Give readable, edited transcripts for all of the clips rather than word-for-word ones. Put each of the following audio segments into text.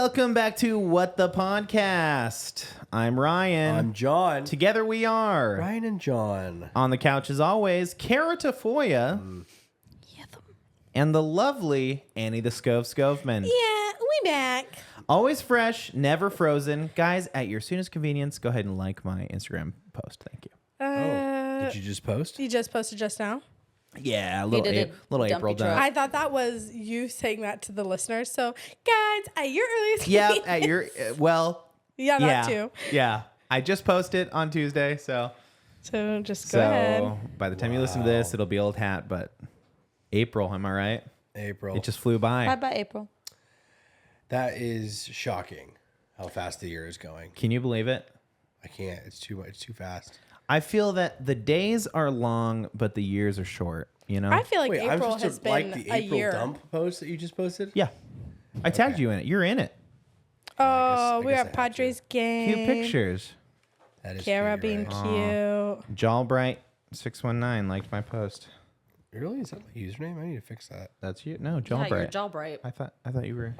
Welcome back to What the Podcast. I'm Ryan. I'm John. Together we are Ryan and John. on the couch as always, Kara Tafoya and the lovely Annie the Scoveman. Yeah, we back. Always fresh, never frozen. Guys, at your soonest convenience, go ahead and like my Instagram post. Thank you. Did you just post? You just posted just now? Yeah, a little, did a little dumpy April truck. dump. I thought that was you saying that to the listeners. So, guys, at your earliest Yeah, convenience- at your, Yeah, that yeah, too. yeah. I just posted on Tuesday, so So go ahead. by the time you listen to this, it'll be old hat, but April, am I right? April. It just flew by. Bye, April. That is shocking how fast the year is going. Can you believe it? I can't. It's too much. It's too fast. I feel that the days are long, but the years are short, you know? I feel like Wait, I'm April supposed has to been like the a April year. dump post that you just posted? Yeah. I tagged you in it. You're in it. Oh, I we're guess I at have Padres game. Cute pictures. That is Kara cute, being right? cute. Jawbright619 liked my post. Really? Is that my username? I need to fix that. That's you? No, Yeah, you're Jawbright. Jawbright. I thought you were.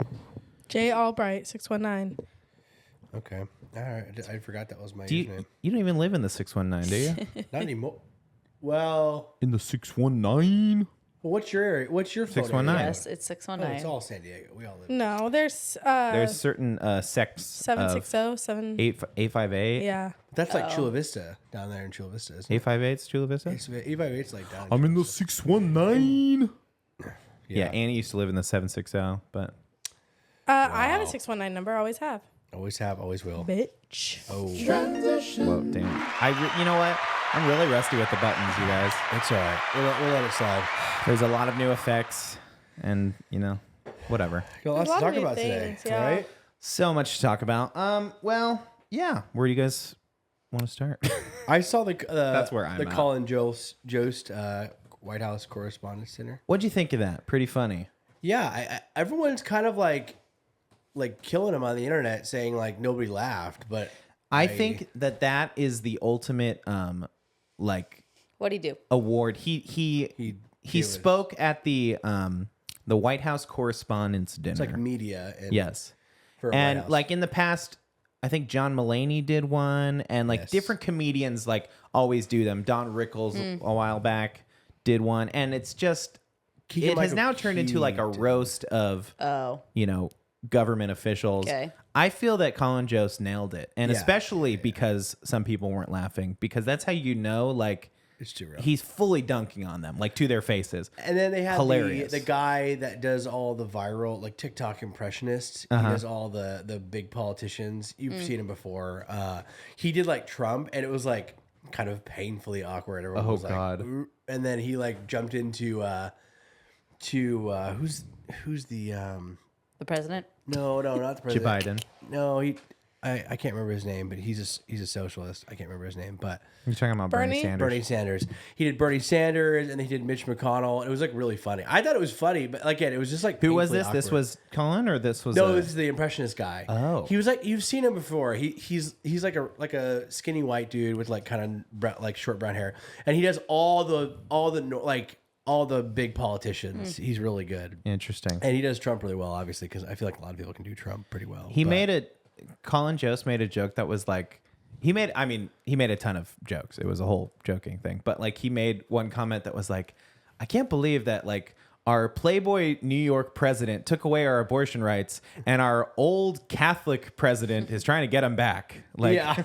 J Albright 619. Okay. All right. I forgot that was my Do username. you don't even live in the 619, do you? Not anymore. Well, In the 619? what's your area? What's your phone 619. area? Yes, it's Oh, 619. it's all San Diego. We all live. No, there's There's certain sects 760 7. 858. Yeah. That's like Chula Vista down there in Chula Vista. Isn't it? 858's Chula Vista? 858's like down. I'm in the 619. Yeah, Yeah. Annie used to live in the 760, but I have a 619 number. Always have. Always have, always will. Bitch. Oh, whoa, damn. You know what? I'm really rusty with the buttons, you guys. it's all right. We'll let it slide. There's a lot of new effects, and whatever. Got lots a to lot of talk new about today, things, yeah. right? So much to talk about. Well, yeah. Where do you guys want to start? I saw the That's where I'm the at. Colin Jost Whitehouse Correspondence Center. What'd you think of that? Pretty funny. Yeah, everyone's kind of like killing him on the internet, saying like nobody laughed, but I think that is the ultimate What'd he do? award. He gave spoke at the White House Correspondence dinner. it's like media. And Yes. for And White House. like in the past, I think John Mulaney did one, and like Yes. different comedians like always do them. Don Rickles a while back did one, and it's just it has now turned into like a roast of Oh. government officials. Okay. I feel that Colin Jost nailed it, and Yeah. especially because some people weren't laughing, because that's how like it's too real. he's fully dunking on them, like to their faces. And then they have Hilarious. the guy that does all the viral like TikTok impressionists. He does all the big politicians. You've seen him before. He did like Trump, and it was like kind of painfully awkward. Everyone Oh, was like, God. "Ooh," and then he like jumped into who's the The president? no not the Joe president. Biden. No, I can't remember his name, but he's a socialist. I can't remember his name, but You're talking about Bernie Bernie? Sanders. Bernie Sanders. He did Bernie Sanders, and then he did Mitch McConnell. It was like really funny. I thought it was funny, but again, it was just like Who was painfully this? This awkward. was Colin, or this was No, this is the impressionist guy. Oh. He was like, you've seen him before. He's like a skinny white dude with like kind of like short brown hair, and he does all the big politicians. He's really good, interesting. and he does Trump really well, obviously, because I feel like a lot of people can do Trump pretty well. He but- made it. Colin Jost made a joke that was like he made a ton of jokes. It was a whole joking thing, but like he made one comment that was like, I can't believe that like our Playboy New York president took away our abortion rights, and our old Catholic president is trying to get them back. Like, yeah.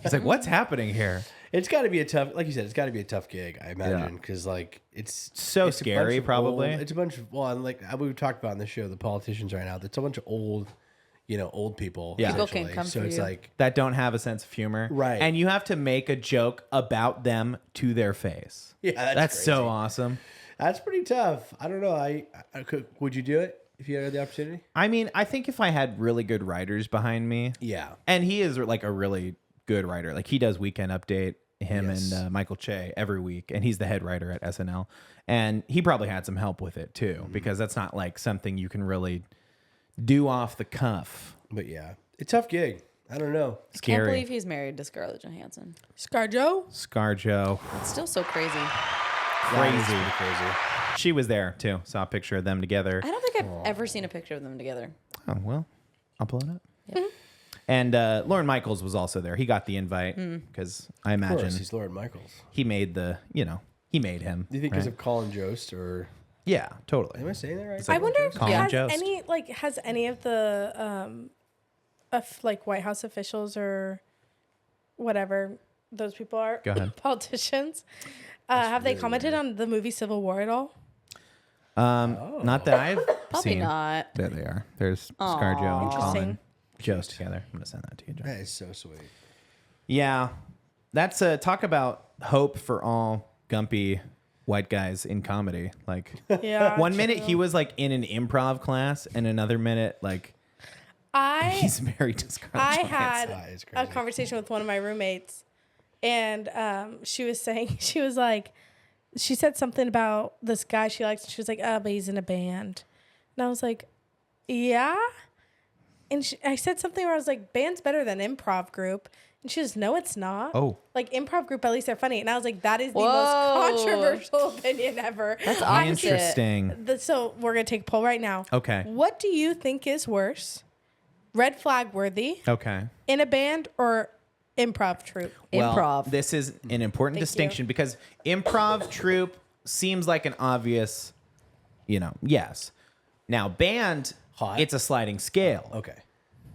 he's like, what's happening here? It's got to be a tough, like you said, it's got to be a tough gig, I imagine, because like it's So it's a scary, bunch of probably. it's a bunch of and like we've talked about on the show, the politicians right now. It's a bunch of old people. Yeah. People can essentially. come so for it's you. like That don't have a sense of humor, Right. And you have to make a joke about them to their face. yeah, That's so crazy. awesome. That's pretty tough. I don't know. I would you do it if you had the opportunity? I mean, I think if I had really good writers behind me, Yeah. and he is like a really good writer. Like he does Weekend Update, him Yes. and Michael Che every week, and he's the head writer at SNL. And he probably had some help with it too, because that's not like something you can really do off the cuff. But yeah, it's a tough gig. I don't know. Can't Scary. believe he's married to Scarlett Johansson. Scarjo? ScarJo, It's still so crazy. That is crazy. pretty crazy. She was there too. Saw a picture of them together. I don't think I've ever seen a picture of them together. Oh well, I'll pull it up. Yep. And Lorne Michaels was also there. He got the invite because I Of imagine course, he's Lord Michaels. he made he made him. Do you think because of Colin Jost or? Yeah, totally. Am I saying that right? I wonder if Colin has Jost. any of the like White House officials or whatever those people are, Go ahead. politicians, have they commented on the movie Civil War at all? Not that I've Probably seen. not. There they are. There's ScarJo and Interesting. Colin Jost together. I'm gonna send that to you, John. That is so sweet. Yeah, that's talk about hope for all gumpy white guys in comedy. Like, Yeah. one minute he was like in an improv class, and another minute like he's married to Scarlett I Johansson. had It's a crazy. conversation with one of my roommates, and she was saying, she said something about this guy she likes. And she was like, oh, but he's in a band. And I was like, yeah. And I said something where I was like, band's better than improv group. And she goes, no, it's not. Oh. Like improv group, at least they're funny. And I was like, that is the Whoa. most controversial opinion ever. That's opposite. Interesting. So we're going to take a poll right now. Okay. What do you think is worse? Red flag worthy? Okay. In a band or improv troupe? Well, Improv. this is an important Thank distinction because improv troupe seems like an obvious, yes. Now, band, Hot. it's a sliding scale. Okay.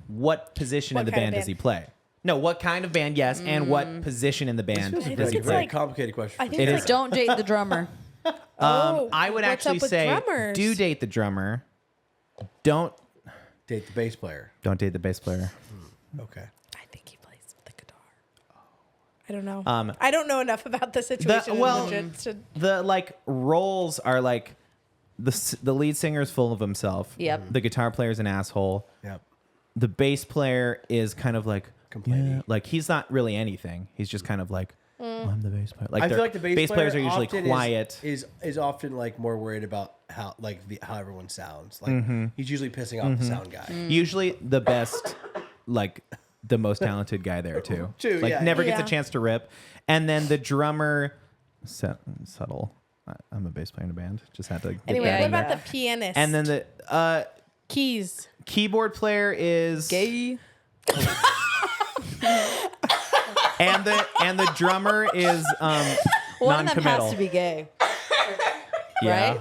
What position What in the kind of band does band? he play? No, what kind of band, yes, and what position in the band This feels does like he a it's play? very like- complicated question. I for think It it's is. like, Don't date the drummer. I would what's actually up with say drummers? do date the drummer. Don't date the bass player. date the bass player. Okay. I think he plays the guitar. I don't know. I don't know enough about the situation. The like roles are like the lead singer is full of himself. Yep. The guitar player is an asshole. Yep. The bass player is kind of like Complaining. like he's not really anything. He's just kind of like I'm the bass player. Like I feel like the bass players are player usually often quiet. Is often like more worried about how how everyone sounds. Like he's usually pissing off the sound guy. Usually the best, like the most talented guy there too. True, Like yeah. never gets a Yeah. chance to rip. And then the drummer, subtle. I'm a bass player in a band. Just had to. Get Anyway, that what in there. about the pianist? And then the keys? keyboard player is Gay. and the drummer is One of them non-committal. has to be gay. Yeah. right?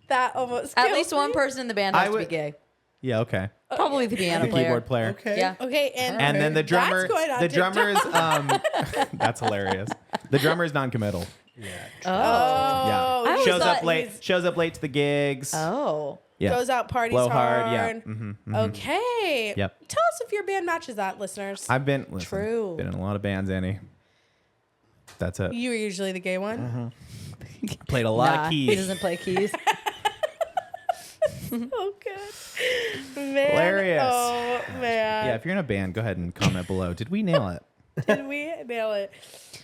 That almost At killed least me. one person in the band I has to be would- gay. Yeah. Okay. Probably the piano The player. keyboard player. Okay. Yeah. Okay, And then the drummer. That's going on The TikTok. drummer is that's hilarious. The drummer is non-committal. Yeah. Oh. Yeah. I always Shows up thought late. he's- Shows up late to the gigs. Oh. Yeah. Goes out, parties Blow hard. hard. Yeah. Okay. Yep. Tell us if your band matches that, listeners. I've been True. Been in a lot of bands, Annie. That's it. You were usually the gay one. Played a lot Nah, of he keys. doesn't play keys. Oh, good. Man. Hilarious. Oh, man. Yeah, if you're in a band, go ahead and comment below. Did we nail it? Did we nail it?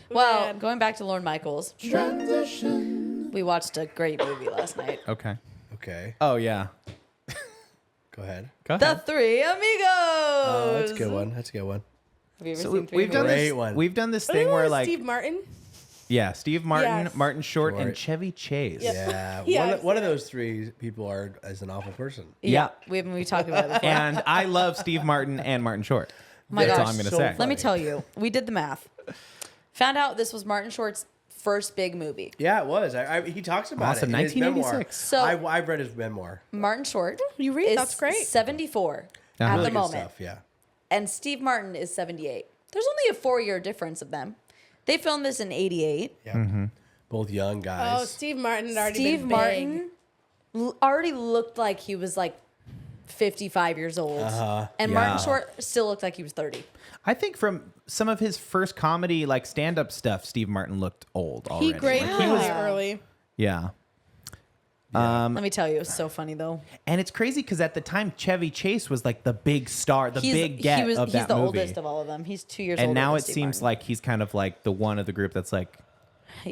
Well, Man. going back to Lorne Michaels. We watched a great movie last night. Okay. Okay. Oh yeah. Go ahead. Go The ahead. Three Amigos. Oh, that's a good one. That's a good one. Have you ever So seen Three we've done Amigos? this. Great one. We've done this thing Ooh, where like Steve Martin. Steve Martin, Yes. Martin Short, and Short. Chevy Chase. Yep. Yeah. Yeah, one, I've one of seen those three people is an awful person. Yeah. We talked about it before. And I love Steve Martin and Martin Short. My That's gosh. all I'm gonna So say. funny. Let me tell you, we did the math. Found out this was Martin Short's first big movie. Yeah, it was. He talks about Awesome. it in his memoir. 1986. So- I've read his memoir. Martin Short You read? is That's great. 74 Uh-huh. at Really the good moment. stuff. Yeah. And Steve Martin is 78. There's only a 4-year difference of them. They filmed this in 88. Yeah. Both young guys. Oh, Steve Martin had already Steve been Martin already looked like he was like 55 years old. And Yeah. Martin Short still looked like he was 30. I think from some of his first comedy, like stand-up stuff, Steve Martin looked old big. already. He great Like, really Yeah. early. yeah. Let me tell you, it was so funny though. And it's crazy because at the time, Chevy Chase was like the big star, the big get of he's that the movie. oldest of all of them. He's 2 years old. And now it seems like he's kind of like the one of the group that's like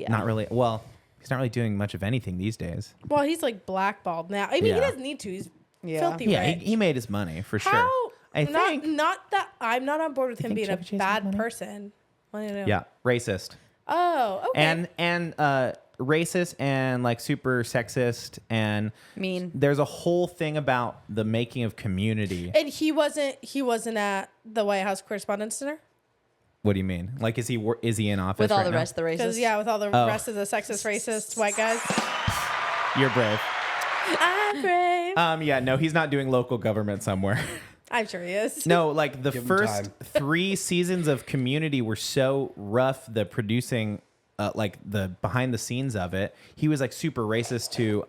not really, well, he's not really doing much of anything these days. Well, he's like blackballed now. I mean, Yeah. he doesn't need to. He's Yeah. filthy Yeah, rich. he made his money for sure. How? I not, think. not that I'm not on board with him think being a Chevy Chase has bad money? person. I don't know. Yeah, racist. Oh, okay. And racist and like super sexist, and Mean. there's a whole thing about the making of Community. And he wasn't at the White House Correspondence Dinner? What do you mean? Like, is he in office With all right the now? rest of the races. Because, yeah, with all the rest of the sexist, racist white guys. You're brave. I'm brave. Yeah, no, he's not doing local government somewhere. I'm sure he is. No, like the Give him first time. 3 seasons of Community were so rough. The producing, like the behind the scenes of it, he was like super racist to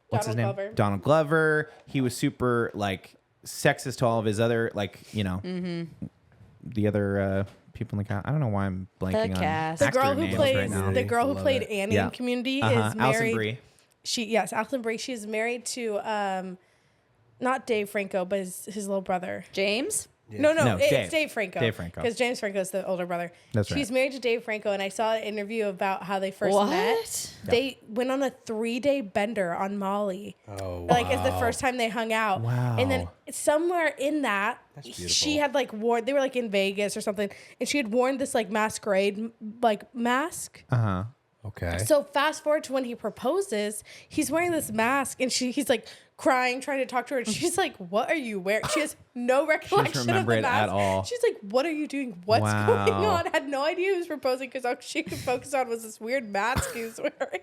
what's his name? Donald Glover. Donald Glover. He was super like sexist to all of his other like the other people in the cast. I don't know why I'm blanking on cast. The actor girl who names plays right now. the girl who Love played it. Annie Yeah. in Community Uh-huh. is Alison married. Brie. Alison Brie. She is married to not Dave Franco, but his little brother. James? No, No, it's Dave. Dave Franco. Dave Franco. Because James Franco is the older brother. That's She's right. married to Dave Franco, and I saw an interview about how they first met. What? They went on a 3-day bender on Molly. Oh, Like as the first time they hung out. Wow. And then somewhere in that, beautiful. she had like worn. They were like in Vegas or something, and she had worn this like masquerade like mask. Uh-huh. Okay. So fast forward to when he proposes, he's wearing this mask, and he's like crying, trying to talk to her. And she's like, "What are you wearing?" She has no recollection of remember the it mask at all. She's like, "What are you doing? What's Wow. going on?" Had no idea he was proposing because all she could focus on was this weird mask he was wearing.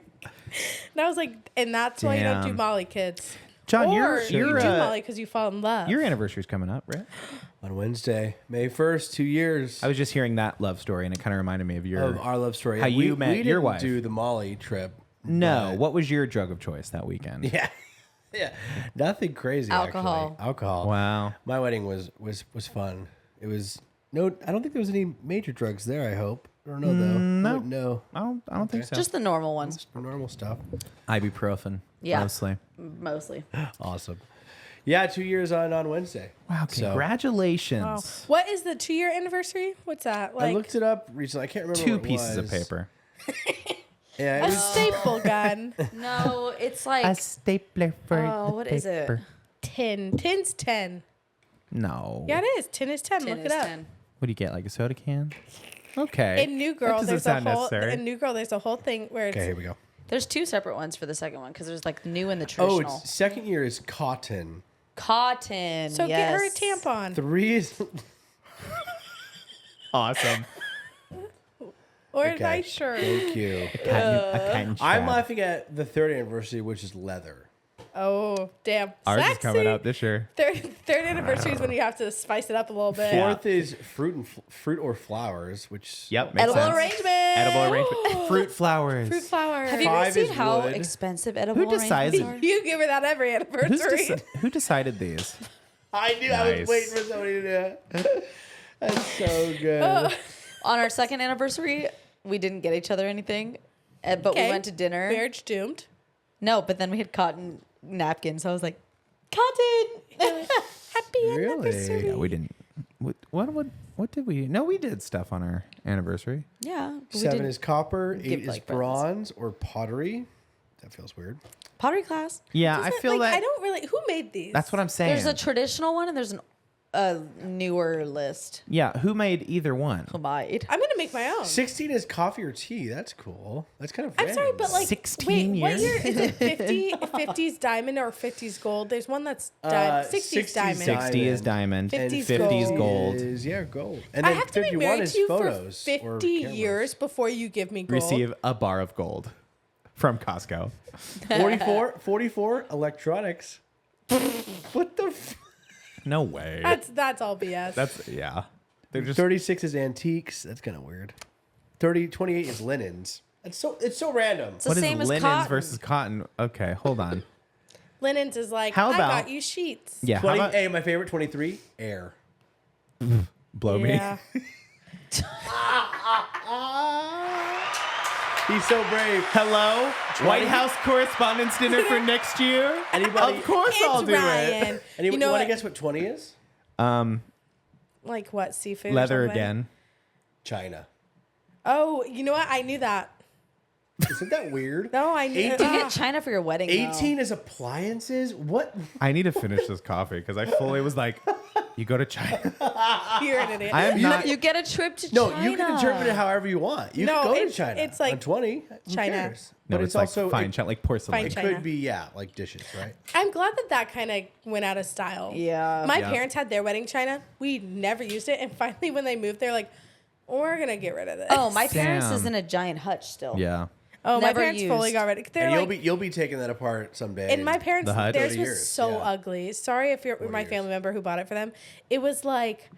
And I was like, and that's why you don't do Damn. Molly, kids. John, Or you're you do Molly because you fall in love. your anniversary's coming up, right? On Wednesday, May 1st, 2 years I was just hearing that love story, and it kind of reminded me of your. of our love story. how And you met we your didn't wife. do the Molly trip. No, but- what was your drug of choice that weekend? Yeah. Yeah. Nothing crazy. Alcohol. Actually. Alcohol. Wow. My wedding was fun. It was no. I don't think there was any major drugs there. I hope. I don't know though. no. No. I don't think so. Just the normal ones, Just normal stuff. ibuprofen. Yeah. Mostly. mostly. Awesome. Yeah, 2 years on Wednesday. Wow. So- Congratulations. Wow. What is the 2-year anniversary? What's that? I Like looked it up recently. I can't remember. 2 what it pieces of was. paper. Yeah, it a was, staple gun. No, it's like stapler for Oh, what is it? Tin. Tin's 10. No. Yeah, it is. Tin is 10. 10 Look is it up. 10. What do you get? Like a soda can? Okay. In New That Girl, doesn't there's a sound whole necessary. in New Girl. There's a whole thing where it's okay, here we go. There's 2 separate ones for the second one because there's like new and the Oh, traditional. it's second year is cotton. Cotton. so yes. get her a tampon 3 is Awesome. or a okay. nice shirt. Thank you. A cotton I'm swab. laughing at the third anniversary, which is leather. Oh damn! Ours Sexy. is coming up this year. Third anniversary is when you have to spice it up a little bit. Fourth is fruit or flowers, which Yep. Makes Edible sense. arrangement. Edible arrangement. Fruit flowers. Fruit flower. Have you ever 5 seen is how wood. expensive edible decides arrangements are? You give her that every anniversary. Who decided these? I knew I Nice. was waiting for somebody to do it. That's so good. On our second anniversary, we didn't get each other anything, but we went to dinner. Marriage doomed. No, but then we had cotton napkins. So I was like, cotton. Happy Really? anniversary. Yeah, we didn't. What did we? No, we did stuff on our anniversary. Yeah. we 7 did is copper. give, 8 is like, presents. bronze or pottery. That feels weird. pottery class. Yeah, I Doesn't- feel like, that. I don't really. Who made these? That's what I'm saying. There's a traditional one and there's a newer list. Yeah, who made either one? Combined. I'm gonna make my own. 16 is coffee or tea. That's cool. That's kind of I'm sorry, random. but like, 16 wait, what years? year is it? 50s diamond or 50s gold? There's one that's diamond. 60s diamond. 60 is diamond. 50's 50's gold. gold. Is, yeah, gold. And I then have to be 51 married is to you for photos. or 50 cameras. years before you give me gold. Receive a bar of gold from Costco. 44 electronics. What the? No way. That's all BS. That's yeah. They're just 36 is antiques. That's kind of weird. 28 is linens. It's so random. It's the what is same as linens cotton. versus cotton? Okay, hold on. Linens is like, How I about- got you sheets. Yeah, how 20. about Hey, my favorite 23. Air. blow me? Yeah. He's so brave. Hello, White House Correspondence Dinner for next year. Anybody? Of course, It's I'll do Ryan. it. Anybody You know want to what? guess what 20 is? Like what? Seafood? or Leather something? again. China. Oh, you know what? I knew that. Isn't that weird? No, I knew. 18 You get China for your wedding. 18 is appliances. What? I need to finish this coffee because I fully was like, You go to China. You're an idiot. I am not. You get a trip to No, China. you can interpret it however you want. You No, can go to it's- China. it's like on 20. Who China. cares? No, But it's it's also like fine, it, China, like porcelain. Fine it China. could be like dishes, right? I'm glad that kind of went out of style. Yeah. My Yeah. parents had their wedding china. We never used it, and finally, when they moved, they're like, "We're gonna get rid of this." Oh, my parents Damn. is in a giant hutch still. Yeah. Oh, my never parents fully used. got rid of it. They're And like, you'll be taking that apart someday. and my parents, The hut? theirs 30 was years, so yeah. ugly. Sorry if you're my years. family member who bought it for them. It was like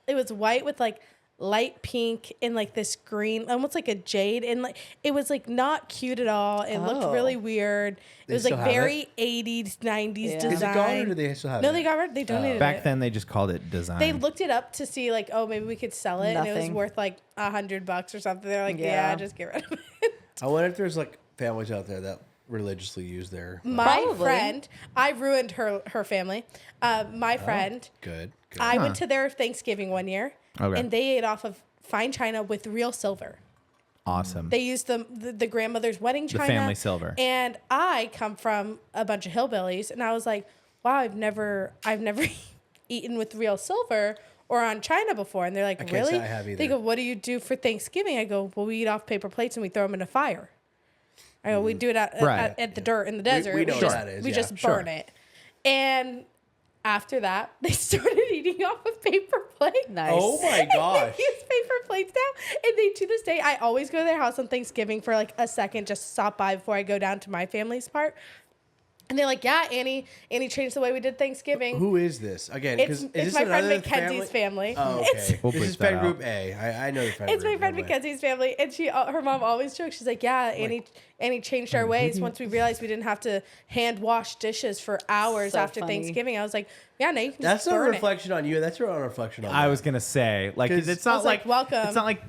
it was white with like light pink and like this green, almost like a jade, and like it was like not cute at all. It looked Oh. really weird. It They was like still have very 80s, 90s Yeah. design. Is it gone or do they still have it? No, they got rid. They donated Back it. then, they just called it design. They looked it up to see like, oh, maybe we could sell it, and it was Nothing. worth like $100 or something. They're like, Yeah. yeah, just get rid of it. I wonder if there's like families out there that religiously use their. My Probably. friend, I ruined her family. My friend, Good. I went to their Thanksgiving one year, Okay. and they ate off of fine china with real silver. Awesome. They used the grandmother's wedding china, family silver. And I come from a bunch of hillbillies, and I was like, wow, I've never eaten with real silver or on china before. And they're like, can't really? say I have They either. go, what do you do for Thanksgiving? I go, well, we eat off paper plates and we throw them in a fire. I go, we do it Right. at the dirt in the desert. we know what just, that is, We yeah. just Sure. burn it. And after that, they started eating off of paper plates. Nice. Oh my gosh. They use paper plates now. And they, to this day, I always go to their house on Thanksgiving for like a second, just stop by before I go down to my family's part. And they're like, yeah, Annie changed the way we did Thanksgiving. Who is this again? It's is my friend another Mackenzie's family. Oh, It's- okay. We'll This bleep is that friend out. group A. I know the friend It's my group. friend by the way. Mackenzie's family, and her mom always jokes. She's like, "Yeah, Annie changed our ways once we realized we didn't have to hand wash dishes for hours So after funny. Thanksgiving." I was like, "Yeah, no, you can That's just not a burn reflection on you. That's your own reflection on I them. was gonna say, like, 'Cause- it's I not was like, like, welcome. It's not like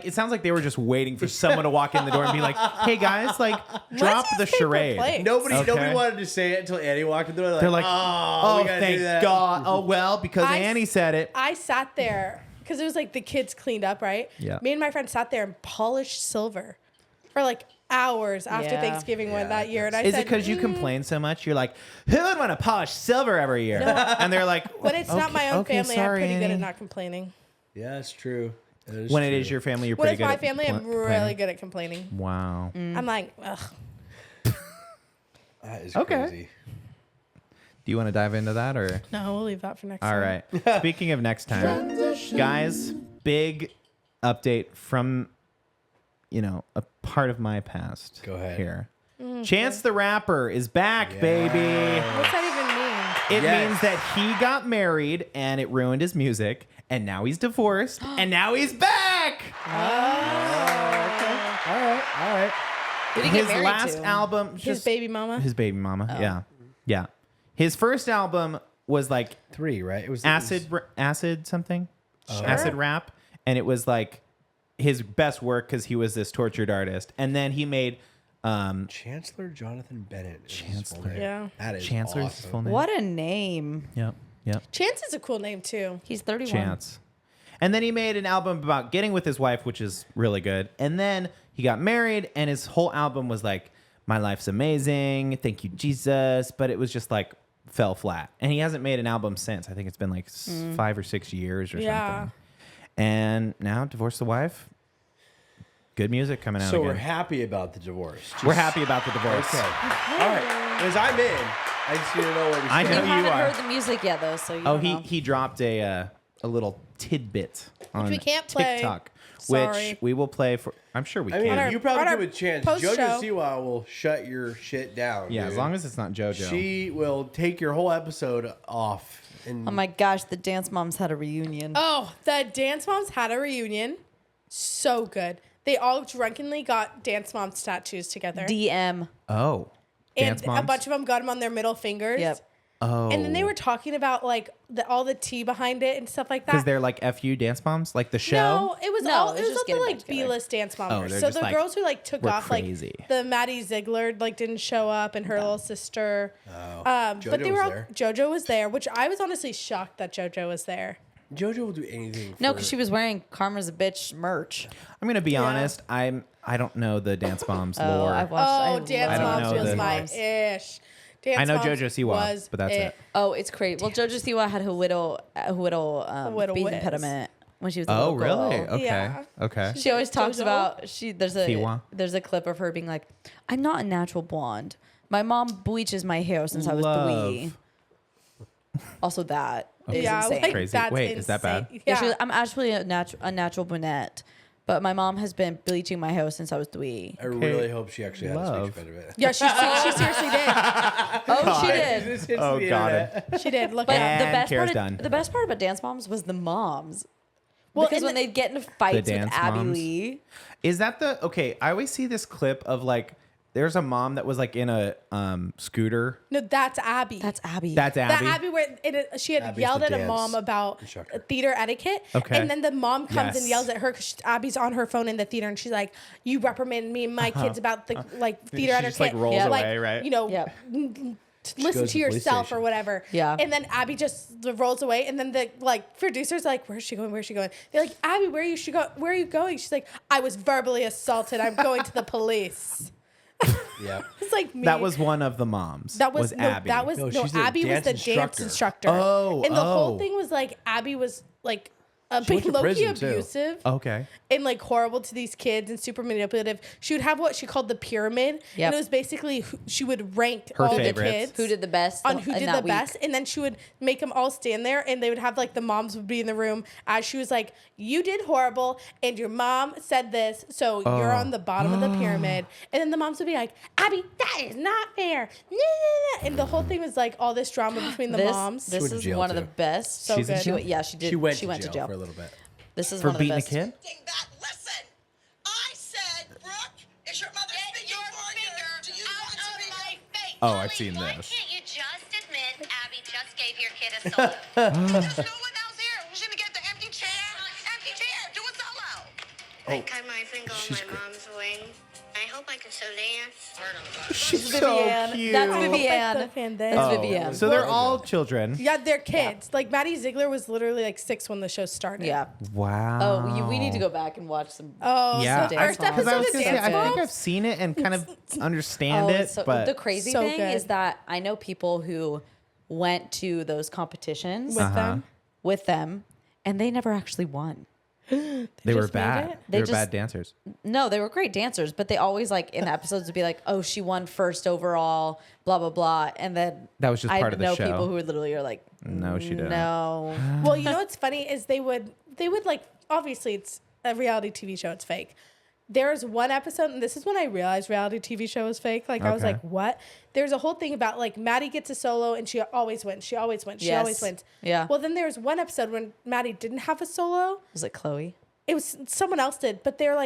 it sounds like they were just waiting for someone to walk in the door and be like, "Hey guys, like, drop use the paper charade." plates. Nobody Okay. wanted to say it until Annie walked in the door. They're like, oh, "Oh, we gotta thank do that." God! Oh well, because I- Annie said it." I sat there because it was like the kids cleaned up, right? Yeah. Me and my friend sat there and polished silver for like hours after Yeah. Thanksgiving went that year, and I Is said, it because you complain so much? You're like, "Who would want to polish silver every year?" And they're like, But it's not my own okay, family. sorry, I'm pretty good Annie. at not complaining. Yeah, that's true. That is When it true. is your family, you're When pretty it's good. my family, I'm complaining. really good at complaining. Wow. I'm like, ugh. That is Okay. crazy. Do you want to dive into that or? No, we'll leave that for next All time. right. Speaking of next time, guys, big update from, a part of my past. Go ahead. Here. Chance the Rapper is back, baby. What's that even mean? It Yes. means that he got married and it ruined his music, and now he's divorced, and now he's back. All right. Who did he His get married last to? album, His just baby mama. his baby mama. Yeah. His first album was like 3, right? It was acid something, acid rap, and it was like his best work because he was this tortured artist, and then he made Chancellor Jonathan Bennett. is his full Chancellor. name. Yeah. That is Chancellor's awesome. full name. What a name. Yep. Chance is a cool name too. He's 31. Chance. And then he made an album about getting with his wife, which is really good. And then he got married, and his whole album was like, "My life's amazing, thank you, Jesus." But it was just like fell flat. And he hasn't made an album since. I think it's been like 5 or 6 years or Yeah. something. And now divorced the wife. Good music coming out So again. we're happy about the divorce. We're happy about the divorce. Okay. All right. Because I'm in. I just need to know where we I stand. know You you haven't are. heard the music yet, though, so you Oh, don't know. he dropped a little tidbit on we can't play. TikTok, Sorry. which we will play for. I'm sure we I mean, can. our- you probably on our give a chance. post-show. JoJo Siwa will shut your shit down. Yeah, dude. as long as it's not JoJo. She will take your whole episode off. And Oh my gosh, the Dance Moms had a reunion. Oh, the Dance Moms had a reunion. So good. They all drunkenly got Dance Moms tattoos together. DM. Oh, and Dance Moms? a bunch of them got them on their middle fingers. Yep. Oh, And then they were talking about like all the tea behind it and stuff like that. because they're like FU Dance Moms, like the show. No, it was No, all it it was was just all the getting back like together. B-list dance Oh, moms. they're So just the like, girls who like took "We're off crazy." like the Maddie Ziegler like didn't show up and her little sister. But JoJo they was were all, there. JoJo was there, which I was honestly shocked that JoJo was there. JoJo will do anything. No, for- because she was wearing Karma's a Bitch merch. I'm gonna be honest. I don't know the Dance Moms Oh, lore. I watched. Oh, I Dance I don't Moms know was the- my ish. Dance I know Moms JoJo Siwa, was but that's it. Oh, it's crazy. Well, JoJo Siwa had her widow speech whiz. impediment when she was a Oh, little really? girl. Okay. Yeah. Okay. She always talks JoJo? about Siwa. there's a clip of her being like, I'm not a natural blonde. My mom bleaches my hair since I was Love. 3. Also, that is Yeah, insane. like, Crazy. that's Wait, is that bad? insane. Yeah, Yeah. she goes, I'm actually a natural brunette, but my mom has been bleaching my hair since I was 3. I really hope she actually had a Love. speech impediment. Yeah, she seriously did. Oh, she did. Oh, got it. She did. Look But at And Kara's the done. best part about Dance Moms was the moms. Well, Because and when they'd get into fights with Dance Abby Moms? Lee, Is that the okay? I always see this clip of like there's a mom that was like in a scooter. No, that's Abby. that's Abby. That's that Abby. Abby where she had Abby's yelled the at a dance mom about instructor. theater etiquette. Okay. And then the mom comes and Yes. yells at her because Abby's on her phone in the theater and she's like, "You reprimanded me and my kids about the like theater She etiquette." just, like, rolls Yeah. away, right? You know, Yep. listen goes to to the police yourself station. or whatever. Yeah. And then Abby just rolls away, and then the like producers are like, "Where's she going? Where's she going?" They're like, "Abby, where are you? Where are you going?" She's like, "I was verbally assaulted. I'm going to the police." Yeah. It's like me. That was one of the moms. That was, no, Abby. that was No, no. she's the Abby was dance the dance instructor. instructor. Oh, and the oh. whole thing was like Abby was like being went to low-key prison, too. abusive Okay. and like horrible to these kids and super manipulative. She would have what she called the pyramid, Yep. and it was basically she would rank Her all favorites. the kids who did the best on who in did that the week. best, and then she would make them all stand there, and they would have like the moms would be in the room as she was like, "You did horrible, and your mom said this, so you're on the bottom of the pyramid." And then the moms would be like, "Abby, that is not fair," and the whole thing was like all this drama between the moms. This went to is jail, one of the too. best. So She's in good. jail? Yeah, she did. She went, to jail for a little bit. This is For one of the beating a best. kid? That. Listen, I said, Brooke, is your mother speaking for you? Do you want to be my face? Oh, I've seen Why this. can't you just admit Abby just gave your kid a solo? There's no one else here. Who's gonna get the empty chair? Empty chair. Do a solo. I cut my finger on my mom's wing. I hope I can still dance. She's Vivian. so cute. That's I hope Vivian. the fan did. That's Oh, Vivian. So they're all children. Yeah, they're kids. Like Maddie Ziegler was literally like 6 when the show started. Yeah. Wow. Oh, we need to go back and watch some. Oh, Yeah, the I- first 'cause I Because I episode was of gonna say, Dance I think Moms? I've seen it and kind of understand it, so but the crazy So thing good. is that I know people who went to those competitions with them. with them, and they never actually won. they were just made bad. it? They were They bad just- dancers. No, they were great dancers, but they always like in the episodes would be like, "Oh, she won first overall," blah blah blah, and then That was just I part of the know show. people who are literally are like, No, she didn't. "No, Well, you know what's funny is they would like obviously it's a reality TV show, it's fake. There's one episode, and this is when I realized reality TV show is fake. Like I was Okay. like, what? There's a whole thing about like Maddie gets a solo and she always wins. She always wins. She Yes. always wins. Yeah. Well, then there's one episode when Maddie didn't have a solo. was it Chloe?" It was someone else did, but they're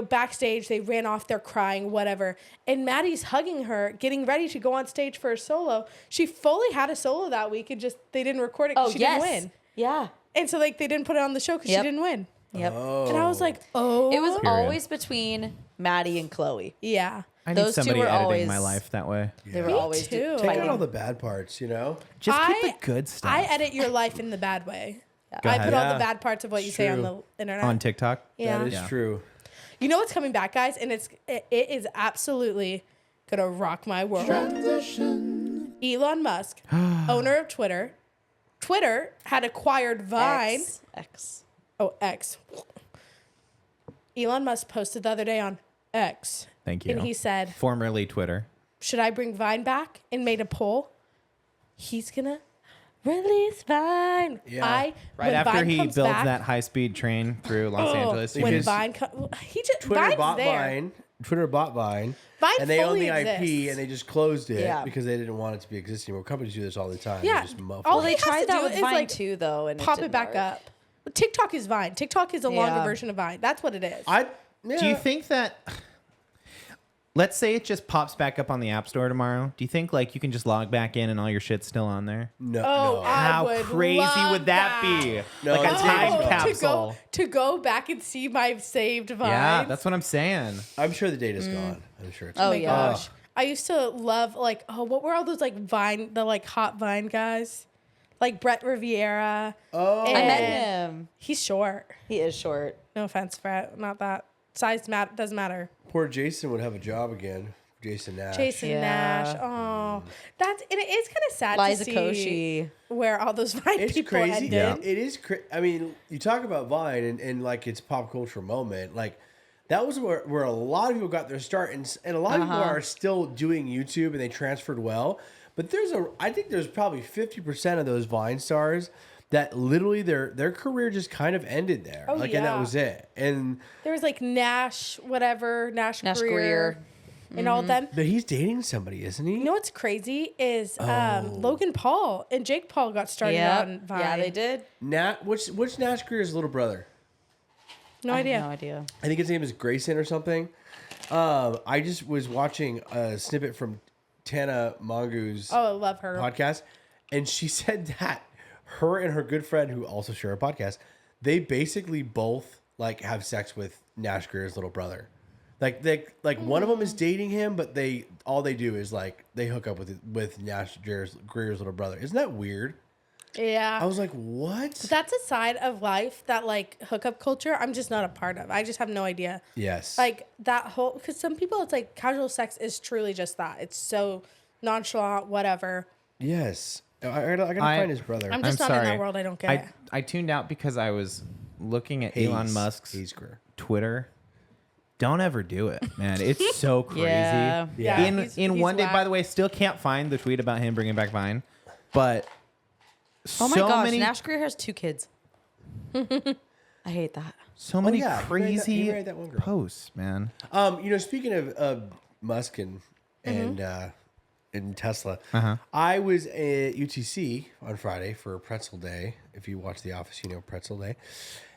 backstage, they ran off, they're crying, whatever. And Maddie's hugging her, getting ready to go on stage for a solo. She fully had a solo that week and just they didn't record it because she didn't win. yeah, And so like they didn't put it on the show because Yep. she didn't win. yep." And I was like, oh, It was Period. always between Maddie and Chloe. yeah. I need Those two somebody were editing always- my life that way. They were Me always too. Take fighting. out all the bad parts, you know? Just keep the good stuff. I edit your life in the bad way. Go I ahead. put all Yeah. the bad parts of what you say on True. the internet. on TikTok. Yeah. That is true. You know what's coming back, guys, and it is absolutely gonna rock my world. Elon Musk, owner of Twitter. Twitter had acquired Vine. X. Oh, X. Elon Musk posted the other day on X. Thank you. And he said, Formerly Twitter. should I bring Vine back? And made a poll. He's gonna release Vine. Yeah. Right when after Vine he comes builds back- that high-speed train through Los Angeles. When Because Vine he just Twitter Vine's bought there. Vine. Twitter bought Vine. Vine and they own fully the IP exists. and they just closed it Yeah. because they didn't want it to be existing anymore. Companies do this all the time. Yeah. They just muffle All it. They he has tried to that do with is, Vine like, too, though, and Pop it didn't back work. up. TikTok is Vine. TikTok is a longer Yeah. version of Vine. That's what it is. Yeah. Do you think that? Let's say it just pops back up on the App Store tomorrow. Do you think like you can just log back in and all your shit's still on there? No. Oh, no. I How would crazy love would that be? No, like a it's time not. capsule. to go back and see my saved Vines. Yeah, that's what I'm saying. I'm sure the data's gone. I'm sure it's Oh, Oh my yeah. gosh. I used to love what were all those like Vine, the like hot Vine guys? Like Brett Riviera. Oh. I met him. He's short. He is short. No offense, Brett. Not that. Size doesn't matter. Poor Jason would have a job again. Jason Nash. Jason Yeah. Nash. Oh, it is kind of sad Liza to see Koshy. where all those Vine It's people crazy. ended. It is I mean, you talk about Vine and like its pop culture moment. Like that was where a lot of people got their start, and a lot of people are still doing YouTube, and they transferred well. But I think there's probably 50% of those Vine stars that literally their career just kind of ended there. Oh, and that yeah. was it. And There was like Nash Nash Greer, Greer. and all of them. but he's dating somebody, isn't he? You know what's crazy is Logan Paul and Jake Paul got started on Vine. Yeah, they did. Which Nash Greer's little brother? No I idea. have no idea. I think his name is Grayson or something. I just was watching a snippet from Tana Mongoose Oh, I love her. podcast, and she said that her and her good friend, who also share a podcast, they basically both like have sex with Nash Greer's little brother. Like one of them is dating him, but all they do is like they hook up with Nash Greer's little brother. Isn't that weird? Yeah. I was like, what? That's a side of life that like hookup culture I'm just not a part of. I just have no idea. Yes. Like that whole, because some people it's like casual sex is truly just that. It's so nonchalant, whatever. Yes. I gotta find his brother. I'm just not in that world. I don't get it. I tuned out because I was looking at Elon Musk's Hayes Greer. Twitter. Don't ever do it, man. It's so crazy. Yeah. Yeah, In he's one day, whack. by the way, still can't find the tweet about him bringing back Vine, but Oh my so gosh, many, Nash Greer has 2 kids. I hate that. so many yeah, he married crazy that one girl. posts, man. Speaking of Musk and Tesla, Uh-huh. I was at UTC on Friday for Pretzel Day. If you watch The Office, you know Pretzel Day.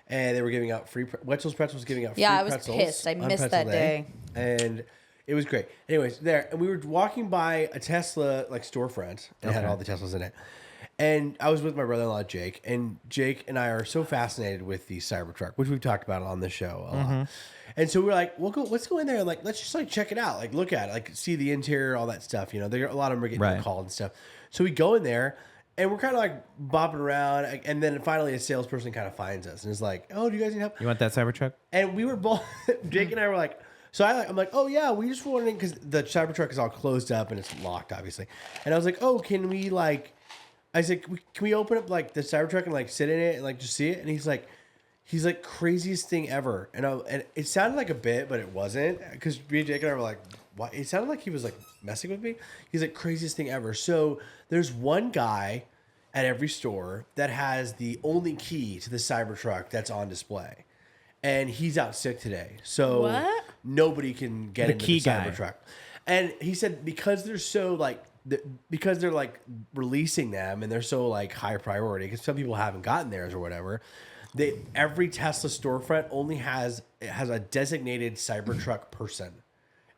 And they were giving out free Wetzel's Pretzels, giving out free Yeah, I was pretzels pissed. I on missed Pretzel that day. and it was great. Anyways, there, and we were walking by a Tesla like storefront and it had all the Teslas in it. And I was with my brother-in-law Jake, and Jake and I are so fascinated with the Cybertruck, which we've talked about on the show a lot. And so we're like, let's go in there and like let's just like check it out, like look at it, like see the interior, all that stuff. You know, a lot of them are getting called and stuff. So we go in there. And we're kind of like bopping around, and then finally a salesperson kind of finds us and is like, "Oh, do you guys need help?" You want that Cybertruck? And we were both, Jake and I were like, I'm like, "Oh yeah, we just wondering because the Cybertruck is all closed up and it's locked, obviously." And I was like, "Oh, can we like?" I said, "Can we open up like the Cybertruck and like sit in it and like just see it?" And he's like, craziest thing ever. And it sounded like a bit, but it wasn't because me and Jake and I were like, "What?" It sounded like he was like messing with me. He's like, craziest thing ever. So there's one guy at every store that has the only key to the Cybertruck that's on display. And he's out sick today. So What? nobody can get The into key the guy. Cybertruck. And he said because they're so like because they're like releasing them and they're so like high priority because some people haven't gotten theirs or whatever. Every Tesla storefront only has a designated Cybertruck person.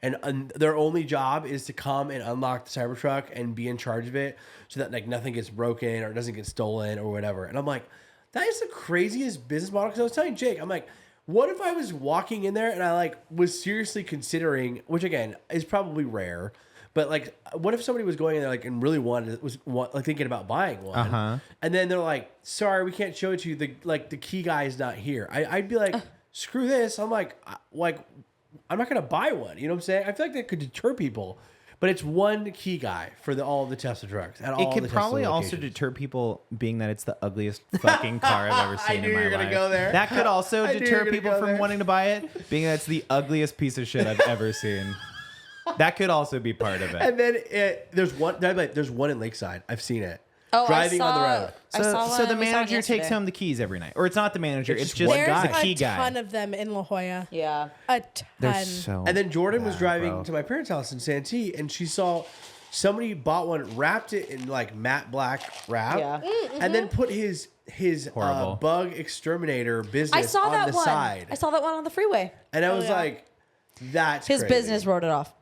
And their only job is to come and unlock the Cybertruck and be in charge of it so that like nothing gets broken or it doesn't get stolen or whatever. And I'm like, that is the craziest business model. Because I was telling Jake, I'm like, what if I was walking in there and I like was seriously considering, which again is probably rare, but like, what if somebody was going in there like and really was like thinking about buying one, and then they're like, sorry, we can't show it to you. The key guy is not here. I'd be like, screw this. I'm like. I'm not going to buy one. You know what I'm saying? I feel like that could deter people. But it's one key guy for all the Tesla trucks. And all It could the probably Tesla also locations. deter people, being that it's the ugliest fucking car I've ever seen knew in my you were gonna life. go there. That could also I knew you deter were gonna people go from there. wanting to buy it, being that it's the ugliest piece of shit I've ever seen. That could also be part of it. And then there's one in Lakeside. I've seen it. Oh, Driving on the road. I saw So one. the We saw one manager takes yesterday. home the keys every night, or it's not the manager; it's It's just one There's guy. the key a guy. ton of them in La Jolla. Yeah. A ton. They're so. And then Jordan was driving bro. to my parents' house in Santee, and she saw somebody bought one, wrapped it in like matte black wrap, Yeah. and then put his Horrible. bug exterminator business I saw on that the one. side. I saw that one on the freeway. And I was yeah. like, that's His crazy. business wrote it off.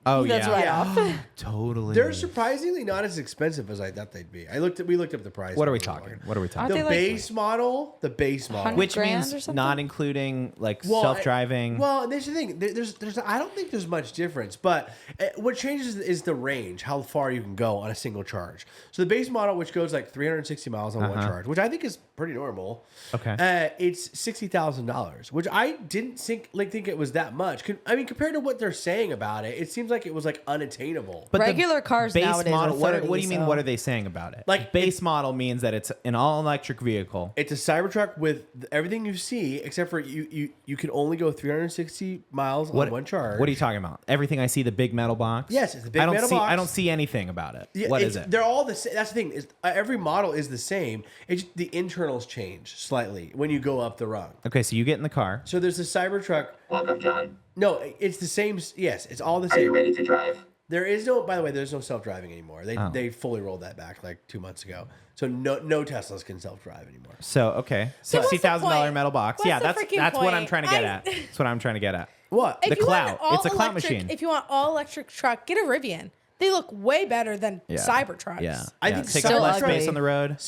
Oh That's yeah, right Yeah. off. totally. They're surprisingly not as expensive as I thought they'd be. We looked up the price. What are we talking? What are we talking? Aren't The they like base model, the base model. 100 Which grand means or something? not including like Well, self-driving. Well, and there's the thing. There's. I don't think there's much difference, but what changes is the range, how far you can go on a single charge. So the base model, which goes like 360 miles on one charge, which I think is pretty normal. Okay. It's $60,000, which I didn't think it was that much. I mean, compared to what they're saying about it, it seems like it was like unattainable. But the Regular cars base nowadays model, are what 30, do you mean? so- What are they saying about it? Like, base model means that it's an all electric vehicle. It's a Cybertruck with everything you see, except for you can only go 360 miles on one charge. What are you talking about? Everything I see, the big metal box. Yes, it's the big metal box. I don't see anything about it. Yeah, What is it? They're all the same. That's the thing. Is every model is the same. It's just the internals change slightly when you go up the rung. Okay, so you get in the car. So there's the Cybertruck. Welcome, John. No, it's the same. Yes, it's all the Are same. you ready to drive? There is no. By the way, there's no self-driving anymore. They fully rolled that back like 2 months ago. So no Teslas can self-drive anymore. So okay, So what's the $60,000 point? metal box. What's yeah, the freaking that's what I'm point? trying to get at. That's what I'm trying to get at. What? If The you want clout. an It's a clout all-electric- machine. If you want all electric truck, get a Rivian. They look way better than Cybertrucks. Yeah, I yeah. think take Still up less ugly. space on the road.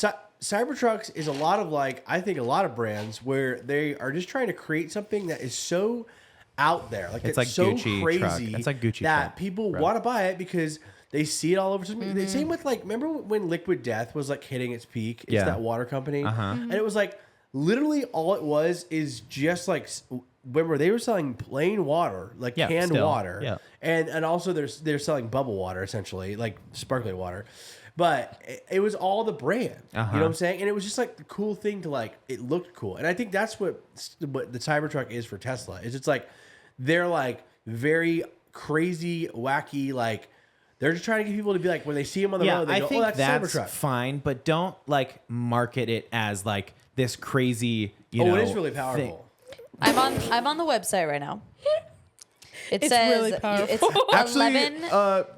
Cybertrucks is a lot of I think a lot of brands where they are just trying to create something that is so out there, It's it's like so Gucci crazy. truck. It's like Gucci that truck, people bro. want to buy it because they see it all over. Same with remember when Liquid Death was hitting its peak? It's Yeah. that water company, and it was literally all it was is just remember they were selling plain water, canned still. water, Yeah. and also they're selling bubble water essentially, like sparkling water. But it was all the brand, you know what I'm saying? And it was just the cool thing to it looked cool. And I think that's what the Cybertruck is for Tesla. Is it's they're very crazy, wacky, they're just trying to get people to be when they see them on the road, they I go, think "Oh, that's a Cybertruck." fine, but don't market it as this crazy. You know, It is really thing. powerful. I'm on the website right now. It It's says really powerful. it's 11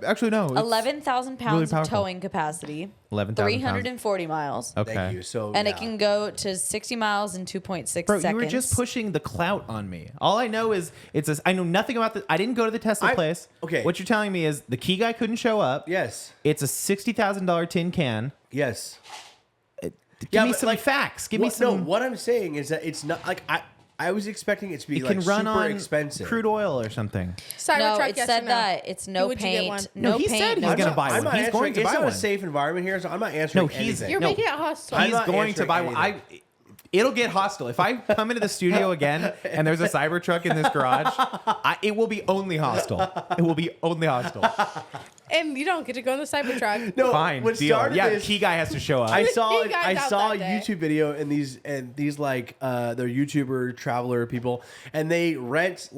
actually, no. 11,000 pounds of powerful. towing capacity. 11,000 pounds. 340 miles. Okay. Thank you. So And yeah. it can go to 60 miles in 2.6 Bro, seconds. you were just pushing the clout on me. All I know is I know nothing about the. I didn't go to the Tesla place. okay. What you're telling me is the key guy couldn't show up. Yes. It's a $60,000 tin can. Yes. Give Yeah, me but, some facts. Give me No, some. what I'm saying is that it's not I was expecting it to be It can run super on expensive. crude oil or something. Cybertruck, No, it yes said or no? that it's no Would you get one? paint. No, he paint, said he's no gonna buy I'm one. not He's going answering- to buy It's not one. a safe environment here, so I'm not answering. No, he's anything. You're no, making it hostile. I'm He's not going to answering buy one. It'll get hostile if I come into the studio again and there's a Cybertruck in this garage. It will be only hostile. It will be only hostile. And you don't get to go in the Cybertruck. No, Fine, what deal. started Yeah, this- key guy has to show up. I saw He got I out saw a that day. YouTube video and these they're YouTuber traveler people and they rent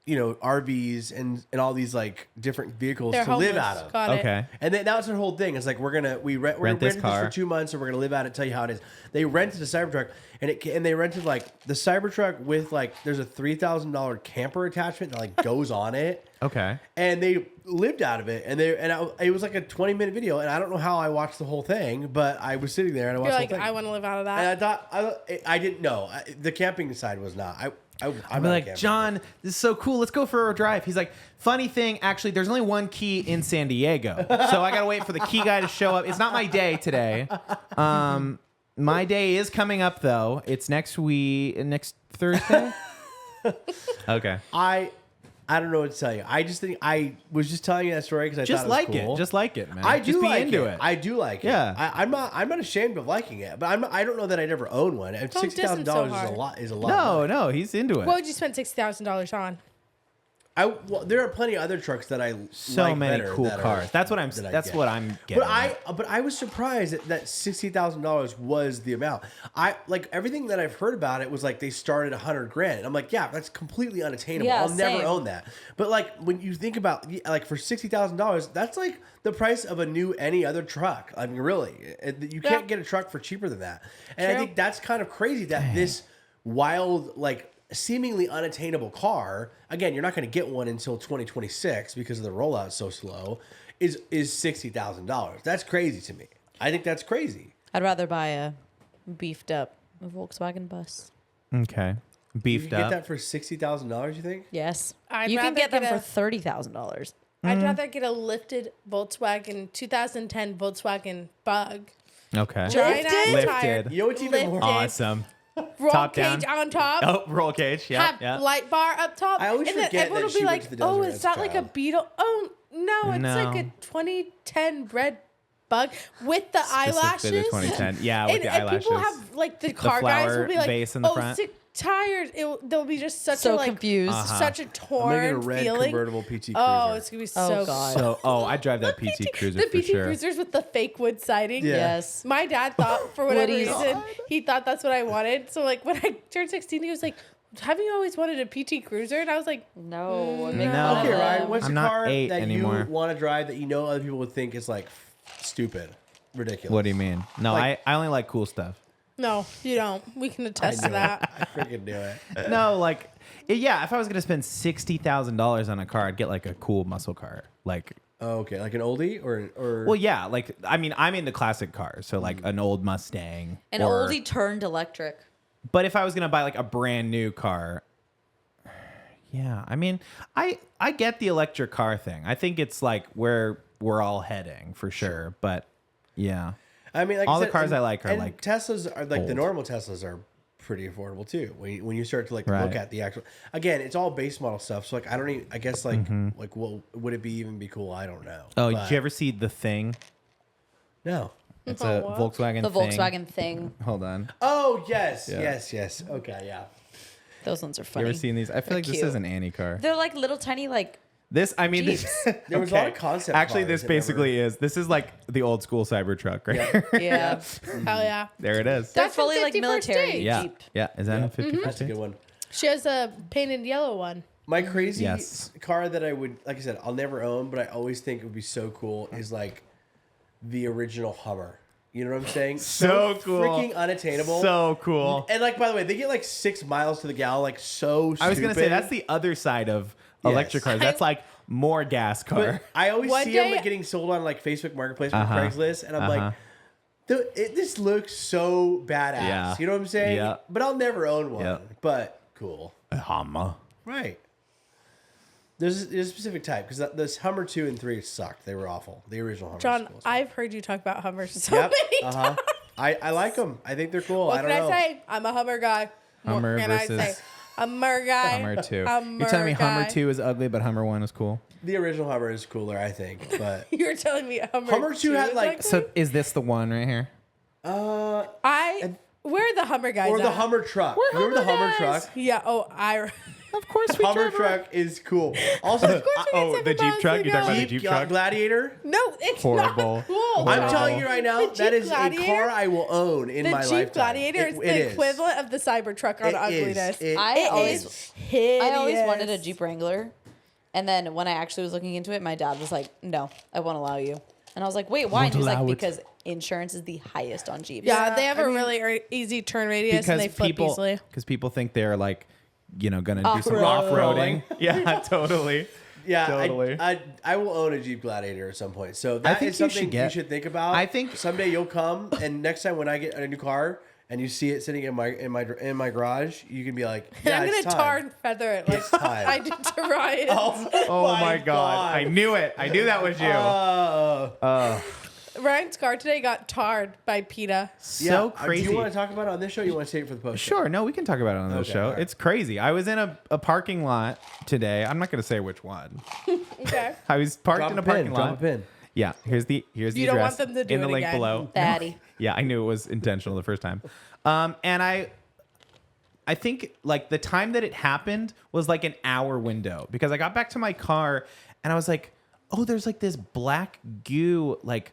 RVs and all these different vehicles They're to live homeless. out of. Got it. Okay. And then that was their whole thing. It's we're Rent this renting car. this for 2 months and we're gonna live out it, tell you how it is. They rented a Cybertruck and they rented the Cybertruck with there's a $3,000 camper attachment that goes on it. Okay. And they lived out of it, it was a 20-minute video, and I don't know how I watched the whole thing, but I was sitting there and I watched You're the like, whole thing. I want to live out of and that. I thought I didn't know the camping side was not. I'm I'd be not a like, camper. John, this is so cool. Let's go for a drive. He's like, funny thing, actually, there's only one key in San Diego. So I got to wait for the key guy to show up. It's not my day today. My day is coming up, though. It's next Thursday. Okay. I don't know what to tell you. I just think I was just telling you that story because I Just thought like it was cool. it. Just like it, man. I do Just be like into it. I do like it. Yeah. I'm not ashamed of liking it, but I don't know that I'd ever own one. And Don't diss him so $60,000 hard. is a lot. No, he's into it. What would you spend $60,000 on? There are plenty of other trucks that I So like many better cool that are- cars. That's what I'm that I That's get. what I'm getting. But I was surprised that $60,000 was the amount. I everything that I've heard about it was they started $100,000. And I'm like, yeah, that's completely unattainable. Yeah, I'll never same. own that. But when you think about for $60,000, that's the price of any other truck. I mean, really, you can't get a truck for cheaper than that. And I True. think that's kind of crazy that this wild seemingly unattainable car, again, you're not going to get one until 2026 because of the rollout so slow, is $60,000. That's crazy to me. I think that's crazy. I'd rather buy a beefed up Volkswagen bus. Okay. You Beefed can get up. that for $60,000, you think? Yes. I'd you can rather get them get for $30,000. I'd rather get a lifted Volkswagen 2010 Volkswagen Bug. Okay. Giant ass Lifted. tire, You know what's even more lifted, Awesome. roll Top cage down. on top. Oh, roll cage. Yeah. have Yeah. light bar up top. I always and then forget everyone that will she be went like, to the "Oh, desert it's as not a like a child." Beetle." Oh no, it's like No. a 2010 red bug with the Specifically the eyelashes. 2010. Yeah, with And, the and eyelashes. people have like the car guys flower will be like, vase in the "Oh, front." sick tires." They'll be just such So a like confused. such a I'm torn making a red feeling. convertible PT Cruiser. Oh, it's gonna be so God. So, I drive that PT Cruiser the for PT sure. Cruisers with the fake wood siding. Yeah. Yes. My dad thought for whatever Woody's. reason he thought that's what I wanted. So like when I turned 16, he was like, "Haven't you always wanted a PT Cruiser?" And I was like, No. No. Okay, Ryan, what's I'm a not car 8 that anymore. you want to drive that you know other people would think is like stupid, ridiculous? What do you mean? No, Like- I only like cool stuff. "No, you don't. We can attest to that." I freaking knew it. No, like, yeah, if I was gonna spend $60,000 on a car, I'd get like a cool muscle car. Like, Oh, okay, like an oldie or well, yeah, like, I mean, I'm into classic cars, so like an old Mustang. An or- oldie turned electric. But if I was gonna buy like a brand new car, yeah, I mean, I get the electric car thing. I think it's like where we're all heading for sure. But yeah, I mean, like all I the said, cars and- I like are and like Teslas are like the old. normal Teslas are pretty affordable too. When you start to like Right. look at the actual, again, it's all base model stuff. So like I don't even, I guess like like well, would it be even be cool? I don't know. Oh, But- did you ever see The Thing? No. It's Oh, a what? Volkswagen. The Thing. Volkswagen thing. Hold on. Oh yes, Yeah. yes. Okay, yeah. Those ones are You funny. ever seen these? I feel They're like this cute. is an Annie car. They're like little tiny like This, I mean, this, Jeeps. There was a lot of concept Actually, cars this that basically is. This is like the old school Cybertruck, right? here. yeah. Hell yeah. There it is. They're That's in fully like 51st military State. Yeah, Jeep. yeah. Is that a 50? That's a good one. She has a painted yellow one. My crazy Yes. car that I would, like I said, I'll never own, but I always think it would be so cool is like the original Hummer. You know what I'm saying? So cool. Freaking unattainable. So cool. And like, by the way, they get like 6 miles to the gallon, like so stupid. I was gonna say that's the other side of electric cars. That's like more gas car. But I always One see them day- like getting sold on like Facebook Marketplace or Uh-huh. Craigslist, and I'm like, this looks so badass. Yeah. You know what I'm saying? Yeah. But I'll never own one. Yeah. But cool. Hummer. Right. There's a specific type because this Hummer 2 and 3 sucked. They were awful. The original Hummer. John, I've heard you talk about Hummers so Yep. many Uh times. huh. I like them. I think they're cool. What I don't can know. I say? I'm a Hummer guy. Hummer what can versus I say? Hummer guy. Hummer 2. Hummer You're telling me Hummer guy. 2 is ugly, but Hummer 1 is cool? The original Hummer is cooler, I think. But You're telling me Hummer 2 had, is like, ugly? So is this the one right here? Where are the Hummer guys or the at? Hummer truck. We're Remember the Hummer Hummer guys. truck? Yeah. Oh, Of course we Hummer drive truck is cool. Also, Oh, the Jeep truck? You're talking about the Jeep truck? Gladiator. No, it's Horrible. not cool. I'm Horrible. telling you right now, The that Jeep is Gladiator? a car I will own in The my Jeep lifetime. Gladiator is It the is. equivalent of the Cybertruck on It is. ugliness. It I It always is hideous. I always wanted a Jeep Wrangler. And then when I actually was looking into it, my dad was like, "No, I won't allow you." And I was like, "Wait, why?" And he was like, allow it. "Because insurance is the highest on Jeeps." Yeah, they have I a mean- really easy turn radius and they flip easily. Because people think they're like, gonna do some Off-roading. off-roading. Yeah, totally. Yeah, Totally. I will own a Jeep Gladiator at some point. So I that think is you something should get- you should think about. I think- someday you'll come, and next time when I get a new car and you see it sitting in my garage, you can be like, yeah, I'm it's gonna time. tar and feather it like It's time. I did to Ryan. Oh my god. I knew it. I knew that was you. Ryan's car today got tarred by PETA. So Do crazy. you want to talk about it on this show? Or you want to save it for the post? Sure. No, we can talk about it on the Okay, show. all right. It's crazy. I was in a parking lot today. I'm not going to say which one. Okay. I was parked Drop in a a parking pin. lot. Drop a pin. Yeah. Here's the You don't address want them to do in the it link again. below. Daddy. Yeah, I knew it was intentional the first time. And I think like the time that it happened was like an hour window because I got back to my car and I was like, oh, there's like this black goo like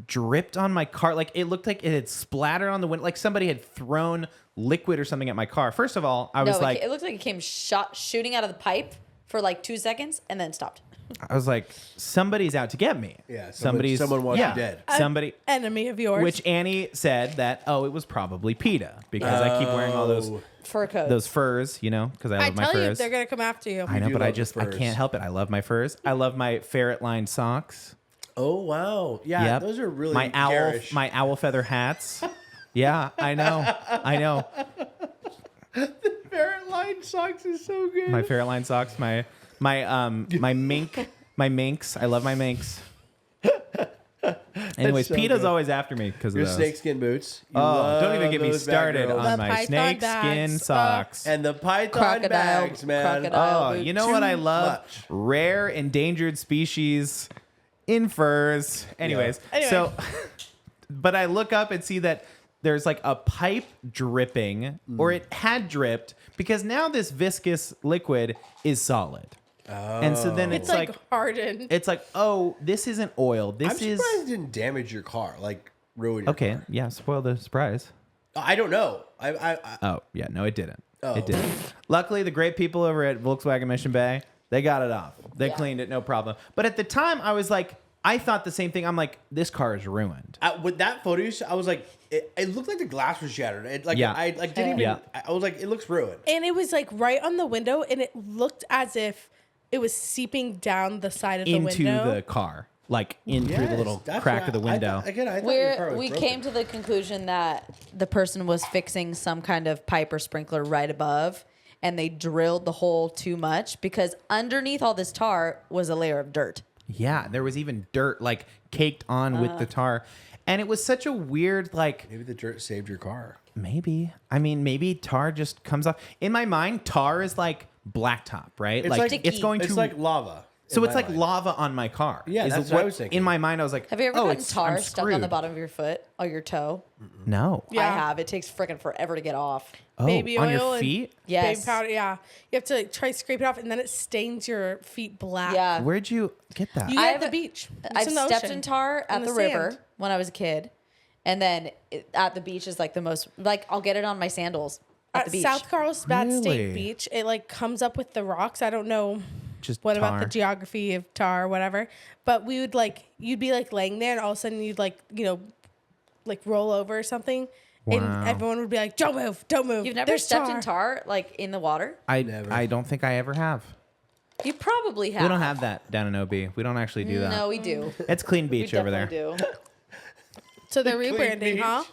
dripped on my car. Like it looked like it had splattered on the window. Like somebody had thrown liquid or something at my car. First of all, I was No, like, it looked like it came shooting out of the pipe for like 2 seconds and then stopped. I was like, somebody's out to get me. Yeah, somebody's someone wants you dead. Somebody. Enemy of yours. Which Annie said that, oh, it was probably PETA because I keep wearing all Fur coat. those furs, because I I love my tell you, furs. they're gonna come after you. I know, do but I love the just I furs. can't help it. I love my furs. I love my ferret lined socks. Oh wow, yeah, Yep. those are really my garish. owl feather hats. Yeah, I know. ferret line socks is so good. My ferret lined socks. My minks. I love my minks. Anyways, so PETA's good. always after me because of Your those. snakeskin boots. You Oh, don't even love get me those bad started girls. on The my python snake skin bags. socks. And the python Crocodile- bags, man. crocodile. Oh, you know what I love? much. Rare endangered species in furs. Anyways, Anyway. so, but I look up and see that there's like a pipe dripping, or it had dripped, because now this viscous liquid is solid. And so then It's it's like, like, hardened. it's like, oh, this isn't oil. I'm This is surprised it didn't damage your car, like ruin your okay. car. Yeah, spoil the surprise. I don't know. Oh, yeah, no, it didn't. Oh. It didn't. Luckily, the great people over at Volkswagen Mission Bay, they got it off. They Yeah. cleaned it, no problem. But at the time, I was like, I thought the same thing. I'm like, this car is ruined. With that photo, I was like, it looked like the glass was shattered. It, like, Yeah. I like didn't even. Yeah. I was like, it looks ruined. And it was like right on the window, and it looked as if it was seeping down the side of the Into window. the car, like in through the Yes, little that's crack what of the window. I thought your car was We broken. came to the conclusion that the person was fixing some kind of pipe or sprinkler right above, and they drilled the hole too much because underneath all this tar was a layer of dirt. Yeah, there was even dirt like caked on with the tar. And it was such a weird, like, Maybe the dirt saved your car. maybe. I mean, maybe tar just comes off. In my mind, tar is like blacktop, right? It's like like- it's Sticky. going It's to like lava. so in it's my like mind. lava on my car. Yeah, is that's what I was thinking. In my mind, I was like, Have you ever oh, gotten it's tar I'm stuck on the screwed. bottom of your foot or your toe? No. Yeah. I have. It takes freaking forever to get off. Oh, baby oil on your and feet? Yes. baby powder. Yeah, you have to like, try to scrape it off, and then it stains your feet black. Yeah. Where'd you get that? you get I've- the beach. It's I've in the stepped ocean. in tar at In the the river sand. when I was a kid. And then at the beach is like the most, like I'll get it on my sandals at the beach. South Carlsbad Really? State Beach. It like comes up with the rocks. I don't know Just what about tar. the geography of tar or whatever, but we would like you'd be like laying there, and all of a sudden you'd like like roll over or something, Wow. and everyone would be like, "Don't move, don't move." You've never There's stepped in tar like in the water? Never. I don't think I ever have. You probably have. We don't have that down in OB. We don't actually do that. No, we do. It's clean We beach over there. definitely do. So they're Clean rebranding, beach. huh?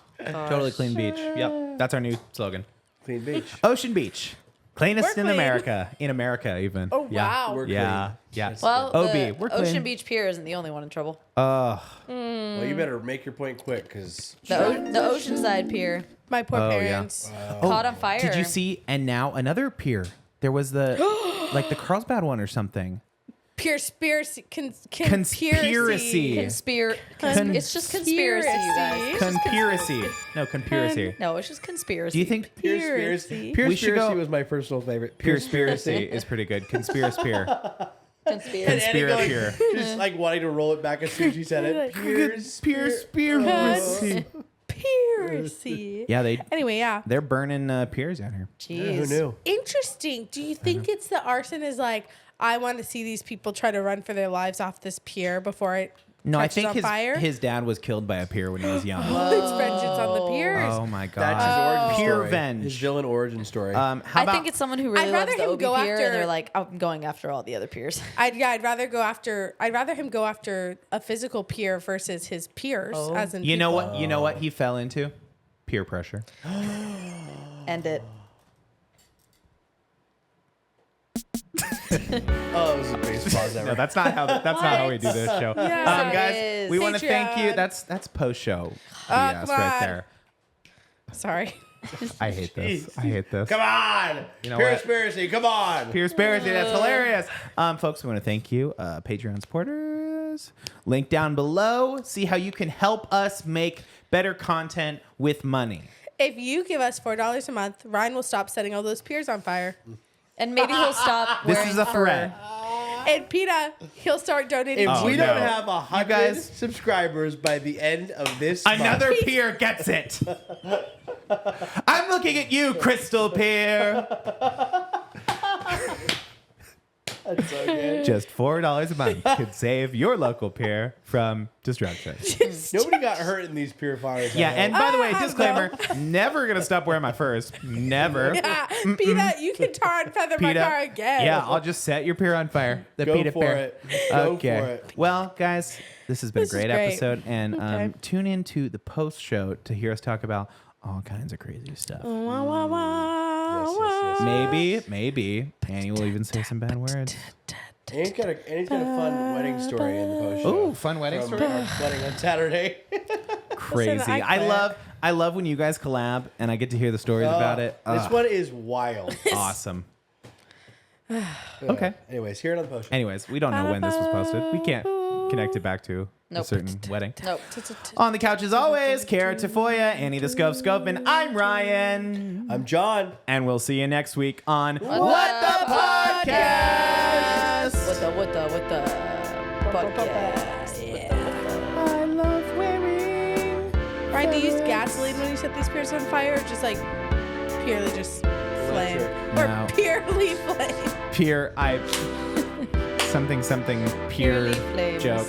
Totally clean beach. Yep. That's our new slogan. Clean beach. Ocean Beach. Cleanest We're in clean. America. In America, even. Oh, Yeah. wow. We're Yeah. clean. Yeah. Yes. Well, OB, the we're Ocean clean. Beach Pier isn't the only one in trouble. Well, you better make your point quick, because The Oceanside Pier My poor Oh, yeah. parents. caught on fire. Did you see? And now another pier. There was the like the Carlsbad one or something. Conspiracy. Conspiracy. It's just conspiracy, you guys. Conspiracy. No, conspiracy. No, it's just conspiracy. Do you think Conspiracy. We should go- was my personal favorite. conspiracy is pretty good? Conspiracy pier. conspiracy? And Annie going, Conspiracy. just like wanting to roll it back as soon as she said it. Conspiracy. Conspiracy. Yeah, Anyway, yeah. they're burning piers out here. Jeez. Who knew? Interesting. Do you think it's the arson is like, I want to see these people try to run for their lives off this pier before it No, I catches think on fire? his dad was killed by a pier when he was young. It's vengeance on the piers. Oh my god. That's his origin Pure story. venge. His villain origin story. How I about, think it's someone who really I'd loves rather the him OB go pier, after- and they're like, I'm going after all the other piers. I'd rather him go after a physical peer versus his peers as in you know people. what? You know what he fell into? Peer pressure. End it. Oh, it was the greatest pause ever. No, that's not how we do this show. Yeah, Guys, is. we want to thank you. Patreon. That's post show BS come right on. there. Sorry. I hate this. I hate this. Come on. You know what? Conspiracy. Come on. Peerspiracy, that's hilarious. Folks, we want to thank you, Patreon supporters. Link down below. See how you can help us make better content with money. If you give us $4 a month, Ryan will stop setting all those piers on fire. And maybe he'll stop This wearing is a fur. threat. And Peta, he'll start donating If to we you. no. don't have 100 guys- subscribers by the end of this Another month, peer gets it. I'm looking at you, Crystal Peer. that's so good. Just $4 a month could save your local peer from destruction. Nobody got hurt in these purifiers. Yeah, and by the way, I disclaimer: never gonna stop wearing my furs. Never. Yeah, Peta, you can tar and feather my PETA. car again. Yeah, I'll just set your peer on fire. The Go PETA for peer. it. Go Okay. for it. Well, guys, this has been This a is great great. episode, and Okay. tune into the post show to hear us talk about all kinds of crazy stuff. Wah, wah, wah, Yes. Maybe Annie will even say some bad words. Annie's got a fun wedding story in the post show. Oh, fun wedding From story. our wedding on Saturday. Crazy. Listen, I love when you guys collab and I get to hear the stories about it. This one is wild. Awesome. Okay. Anyways, here it on the post show. Anyways, we don't know when this was posted. We can't. connect it back to a Nope. certain wedding. Nope. On the couch as always, Kara Tafoya, Annie the Scove Scoveman. I'm Ryan. I'm John. And we'll see you next week on What the Podcast. What the podcast? I love wearing. Ryan, do you use gasoline when you set these spears on fire, or just like purely just flame, or No. purely flame? Something pure Purely flames. joke.